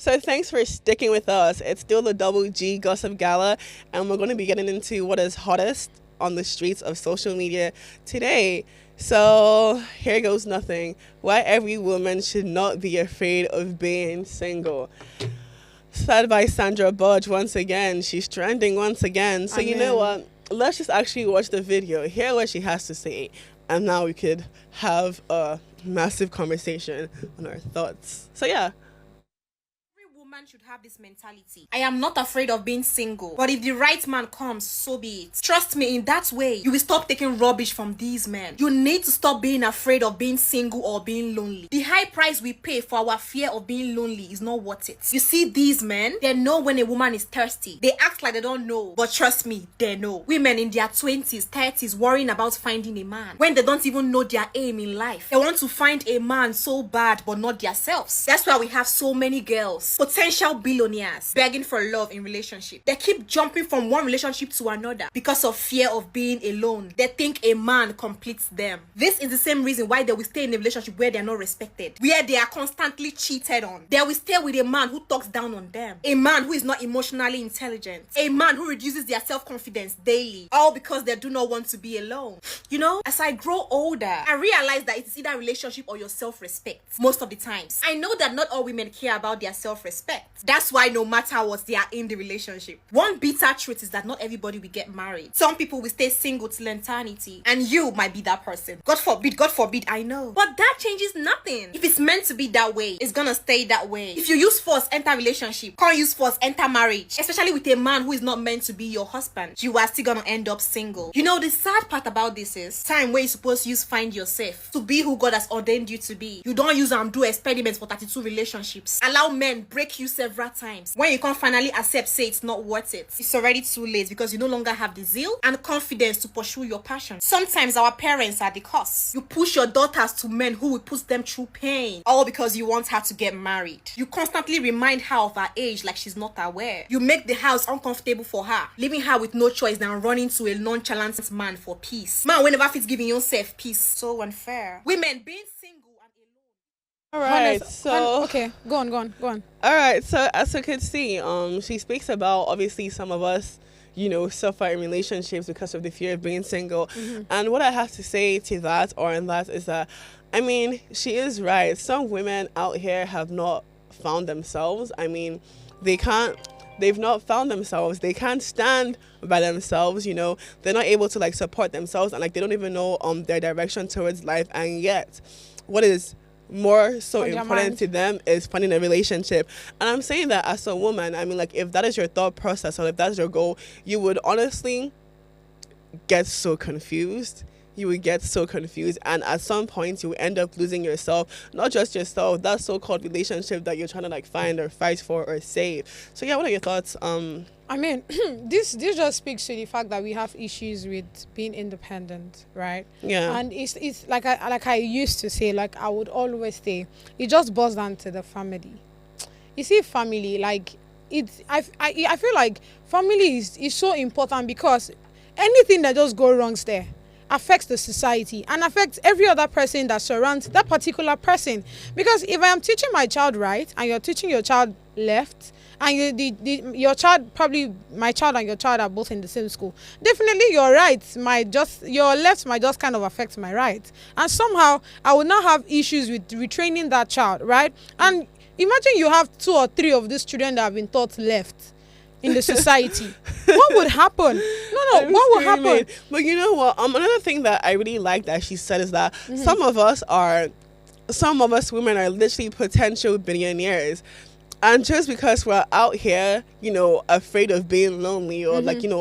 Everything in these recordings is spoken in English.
So thanks for sticking with us. It's still the Double G Gossip Gala, and we're going to be getting into what is hottest on the streets of social media today. So here goes nothing. Why every woman should not be afraid of being single. Said by Saidaboj once again. She's trending once again. So you know what? Let's just actually watch the video, hear what she has to say, and now we could have a massive conversation on our thoughts. So yeah. Man should have this mentality. I am not afraid of being single, but if the right man comes, so be it. Trust me, in that way, you will stop taking rubbish from these men. You need to stop being afraid of being single or being lonely. The high price we pay for our fear of being lonely is not worth it. You see, these men, they know when a woman is thirsty. They act like they don't know, but trust me, they know. Women in their 20s, 30s worrying about finding a man when they don't even know their aim in life. They want to find a man so bad, but not themselves. That's why we have so many girls, potential billionaires, begging for love in relationship. They keep jumping from one relationship to another because of fear of being alone. They think a man completes them. This is the same reason why they will stay in a relationship where they are not respected, where they are constantly cheated on. They will stay with a man who talks down on them, a man who is not emotionally intelligent, a man who reduces their self-confidence daily, all because they do not want to be alone. You know, as I grow older, I realize that it is either relationship or your self-respect most of the times. I know that not all women care about their self-respect. That's why no matter what, they are in the relationship. One bitter truth is that not everybody will get married. Some people will stay single till eternity, and you might be that person. God forbid, I know. But that changes nothing. If it's meant to be that way, it's gonna stay that way. If you use force, enter relationship. Can't use force, enter marriage. Especially with a man who is not meant to be your husband. You are still gonna end up single. You know, the sad part about this is time where you're supposed to use find yourself to be who God has ordained you to be. You don't use and do experiments for 32 relationships. Allow men break you several times. When you can't finally accept, say it's not worth it, it's already too late because you no longer have the zeal and confidence to pursue your passion. Sometimes our parents are the cause. You push your daughters to men who will put them through pain, all because you want her to get married. You constantly remind her of her age like she's not aware. You make the house uncomfortable for her, leaving her with no choice than running to a nonchalant man for peace. Man, whenever fits giving yourself peace. So unfair. Women being single. All right, okay, go on. All right, so as you can see, she speaks about obviously some of us, suffer in relationships because of the fear of being single. And what I have to say to that or in that is that, I mean, she is right. Some women out here have not found themselves. I mean, they've not found themselves. They can't stand by themselves, they're not able to like support themselves, and like they don't even know their direction towards life. And yet, what is more so important to them is finding a relationship. And I'm saying that as a woman, I mean, like, if that is your thought process or if that's your goal, you would honestly get so confused. And at some point you end up losing yourself, not just yourself, that so-called relationship that you're trying to like find or fight for or save. So yeah, what are your thoughts? I mean, this just speaks to the fact that we have issues with being independent, right? Yeah. And it's like I used to say, like I would always say, it just boils down to the family. You see, family, like I feel like family is so important because anything that just go wrong there affects the society and affects every other person that surrounds that particular person. Because if I am teaching my child right and you're teaching your child left, and your child, probably my child and your child are both in the same school, definitely your left might just kind of affect my right, and somehow I will now have issues with retraining that child, right? And imagine you have 2 or 3 of these children that have been taught left in the society. What would happen? What would happen? But you know what? Another thing that I really like that she said is that some of us women are literally potential billionaires. And just because we're out here, afraid of being lonely or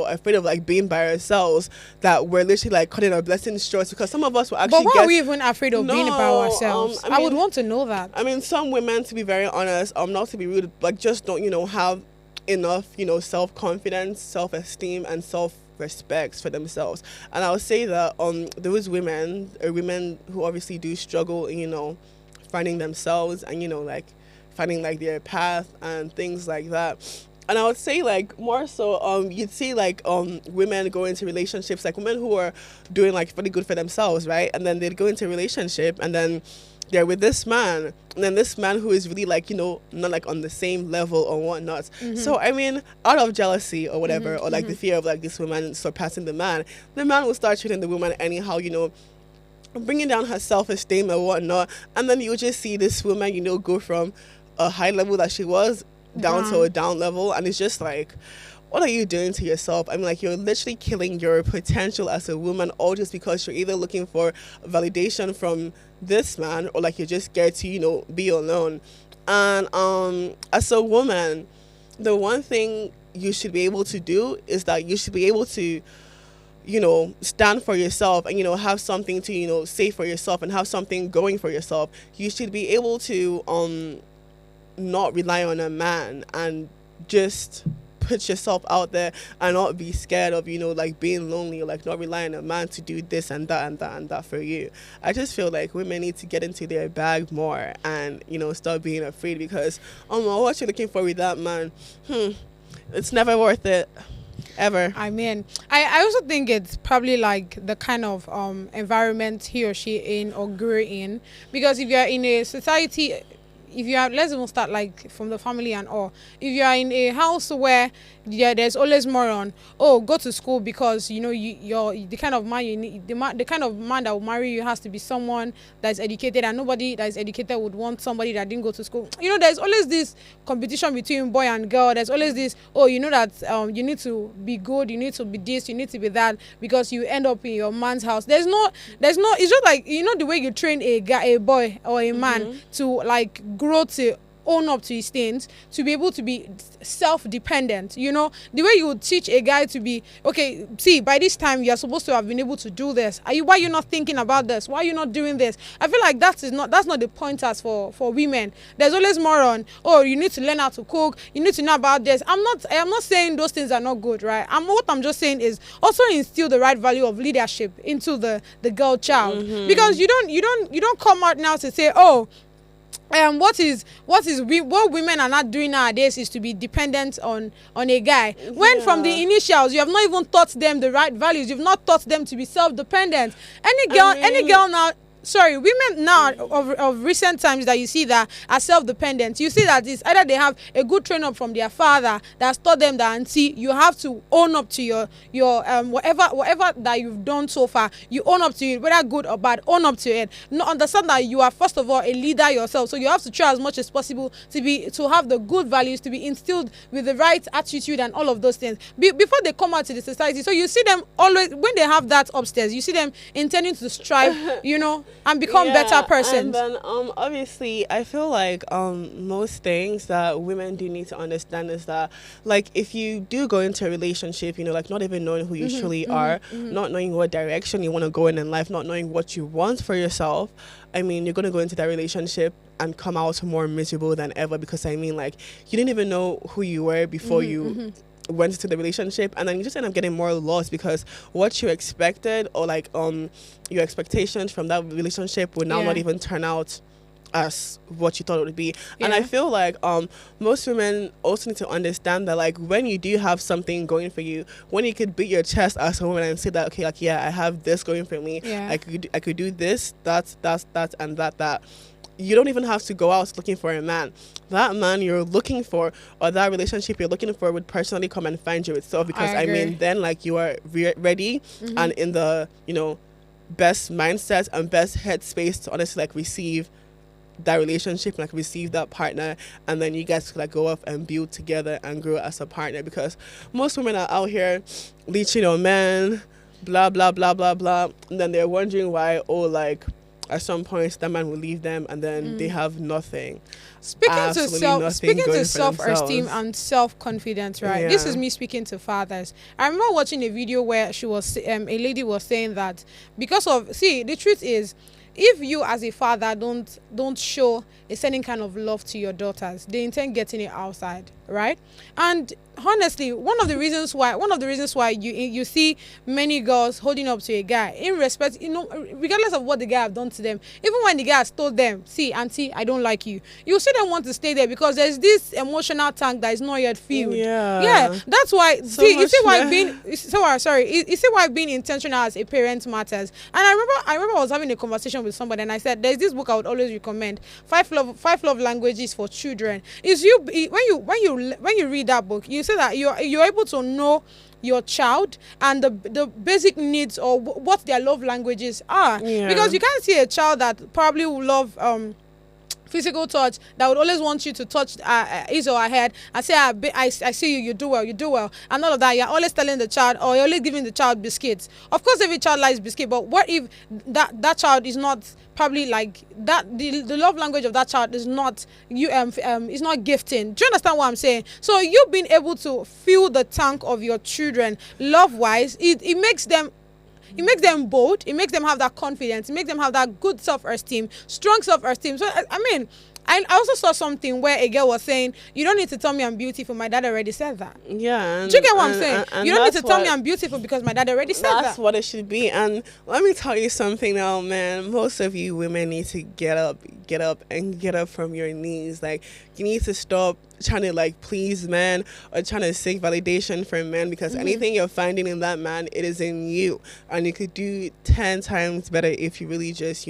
afraid of like being by ourselves, that we're literally like cutting our blessings short, because some of us will actually. But why are we even afraid of being by ourselves? I would want to know that. I mean, some women, to be very honest, not to be rude, like just don't, have enough, self-confidence, self-esteem, and self-respect for themselves. And I would say that those women are women who obviously do struggle in, finding themselves and, like finding like their path and things like that. And I would say like more so you'd see like women go into relationships, like women who are doing like really good for themselves, right? And then they'd go into a relationship and then they're with this man, and then this man who is really like, not like on the same level or whatnot. So I mean, out of jealousy or whatever, or like the fear of like this woman surpassing the man will start treating the woman anyhow, bringing down her self-esteem and whatnot. And then you just see this woman, go from a high level that she was down to a down level. And it's just like, what are you doing to yourself? I mean, like, you're literally killing your potential as a woman, all just because you're either looking for validation from this man, or like you're just scared to, be alone. And as a woman, the one thing you should be able to do is that you should be able to, stand for yourself and, have something to, say for yourself and have something going for yourself. You should be able to not rely on a man and just put yourself out there and not be scared of, like being lonely, or like not relying on a man to do this and that and that and that for you. I just feel like women need to get into their bag more and, stop being afraid, because what you're looking for with that man, it's never worth it. Ever. I mean, I also think it's probably like the kind of environment he or she in or grew in, because if you're in a society, if you are, let's even start like from the family and all. If you are in a house where there's always more on, go to school, because you're the kind of man you need. The kind of man that will marry you has to be someone that's educated, and nobody that is educated would want somebody that didn't go to school. There's always this competition between boy and girl. There's always this, that you need to be good, you need to be this, you need to be that, because you end up in your man's house. There's no. It's just like, the way you train a boy or a man to like grow to own up to his things, to be able to be self-dependent. The way you would teach a guy to be, okay, see, by this time you're supposed to have been able to do this. Why are you not thinking about this? Why are you not doing this? I feel like that's not the pointers for women. There's always more on, you need to learn how to cook, you need to know about this. I'm not saying those things are not good, right? What I'm just saying is also instill the right value of leadership into the girl child. Because you don't come out now to say, what women are not doing nowadays is to be dependent on a guy. When from the initials you have not even taught them the right values, you've not taught them to be self-dependent. Any girl now, women now of recent times that you see that are self-dependent, you see that it's either they have a good train up from their father that's taught them that, auntie, you have to own up to your whatever that you've done so far, you own up to it, whether good or bad, own up to it. Understand that you are first of all a leader yourself, so you have to try as much as possible to have the good values, to be instilled with the right attitude and all of those things before they come out to the society. So you see them always, when they have that upstairs, you see them intending to strive, and become better persons. And then obviously I feel like most things that women do need to understand is that, like, if you do go into a relationship, like not even knowing who you truly are, not knowing what direction you want to go in life, not knowing what you want for yourself, I mean, you're going to go into that relationship and come out more miserable than ever, because I mean, like, you didn't even know who you were before you went into the relationship, and then you just end up getting more lost, because what you expected, or like your expectations from that relationship would now not even turn out as what you thought it would be. And I feel like most women also need to understand that, like, when you do have something going for you, when you could beat your chest as a woman and say that, okay, like, I have this going for me, I could do this, that and that, you don't even have to go out looking for a man. That man you're looking for, or that relationship you're looking for, would personally come and find you itself, because I mean, then, like, you are ready and in the best mindset and best headspace to honestly, like, receive that relationship, like receive that partner, and then you guys could, like, go off and build together and grow as a partner. Because most women are out here leeching on men, blah blah blah blah blah, and then they're wondering why, like, at some point that man will leave them, and then they have nothing. Speaking to self-esteem and self-confidence, right? This is me speaking to fathers. I remember watching a video where she was a lady was saying that, because of, the truth is, if you as a father don't show a certain kind of love to your daughters, they intend getting it outside. right? And honestly, one of the reasons why you see many girls holding up to a guy in respect, regardless of what the guy have done to them, even when the guy has told them, see auntie, I don't like you, you see them want to stay there because there's this emotional tank that is not yet filled. Yeah, that's why. So You see why much- being you see why being intentional as a parent matters. And I remember I was having a conversation with somebody, and I said there's this book I would always recommend, five love languages for children. When you read that book, you say that you're able to know your child and the basic needs or what their love languages are. Yeah. Because you can't see a child that probably will love physical touch, that would always want you to touch his or her head and say, I see you, you do well, and all of that. You're always telling the child, or you're always giving the child biscuits. Of course every child likes biscuit, but what if that child is not probably like that, the love language of that child is not is not gifting. Do you understand what I'm saying? So you being able to fill the tank of your children love wise, it makes them bold. It makes them have that confidence. It makes them have that good self-esteem, strong self-esteem. So, I also saw something where a girl was saying, you don't need to tell me I'm beautiful. My dad already said that. Yeah. Do you get what I'm saying? And You don't need that's to tell me what- I'm beautiful because my dad already said That's that. what it should be. And let me tell you something now, man. Most of you women need to get up from your knees. Like, you need to stop trying to like please men or trying to seek validation from men, because anything you're finding in that man, it is in you. And you could do 10 times better if you really just,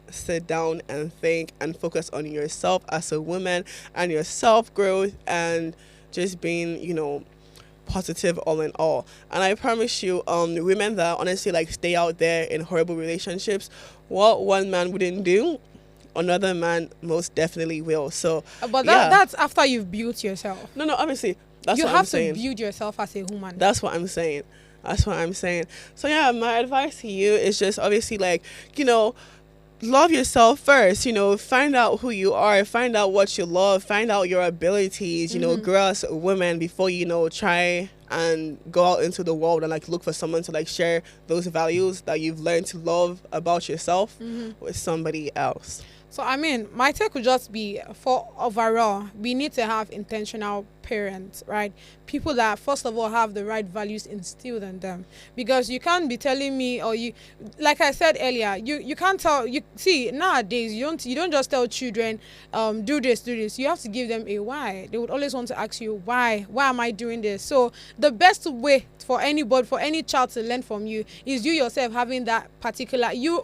sit down and think and focus on yourself as a woman and your self-growth and just being, positive all in all. And I promise you, women that honestly like stay out there in horrible relationships, what one man wouldn't do, another man most definitely will. So But yeah. that's after you've built yourself. No, obviously that's You what I'm have to saying. build yourself as a woman. That's what I'm saying. So yeah, my advice to you is just obviously like, love yourself first. Find out who you are, find out what you love, find out your abilities, grow as a woman before try and go out into the world and like look for someone to like share those values that you've learned to love about yourself with somebody else. So my take would just be, for overall, we need to have intentional parents, right? People that first of all have the right values instilled in them. Because you can't be telling me, or you, like I said earlier, you can't tell. You see, nowadays you don't just tell children do this. You have to give them a why. They would always want to ask you why am I doing this. So the best way for any child to learn from you is you yourself having that particular you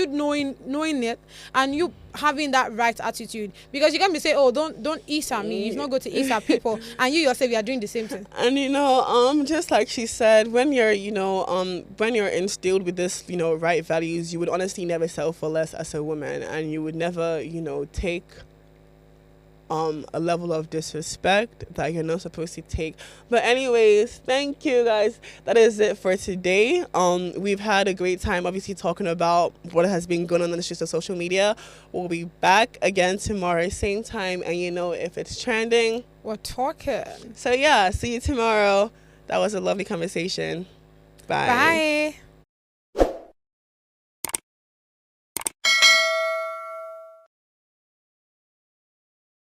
knowing it, and you having that right attitude. Because you can't be saying, oh, don't eat at me, it's not good to eat at people, and you yourself, you are doing the same thing. And just like she said, when you're instilled with this right values, you would honestly never settle for less as a woman, and you would never take a level of disrespect that you're not supposed to take. But anyways, thank you guys. That is it for today. We've had a great time obviously talking about what has been going on in the streets of social media. We'll be back again tomorrow, same time, and if it's trending, We're talking. so yeah, see you tomorrow. That was a lovely conversation. Bye. Bye.